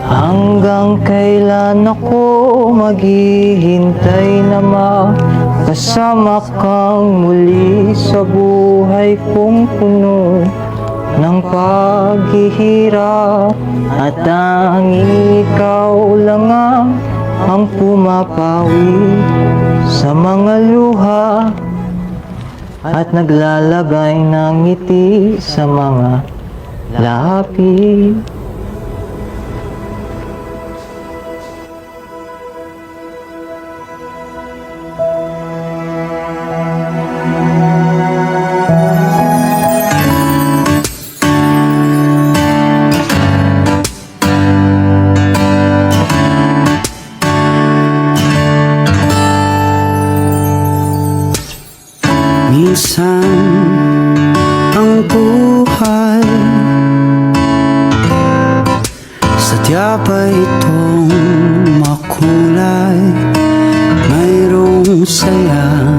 Hanggang kailan ako maghihintay na makasama kang muli sa buhay kong puno ng paghihirap, at tanging ikaw lang ang pumapawi sa mga luha at naglalagay ng ngiti sa mga labi. Minsan ang buhay sadya ba itong makulay, mayroong saya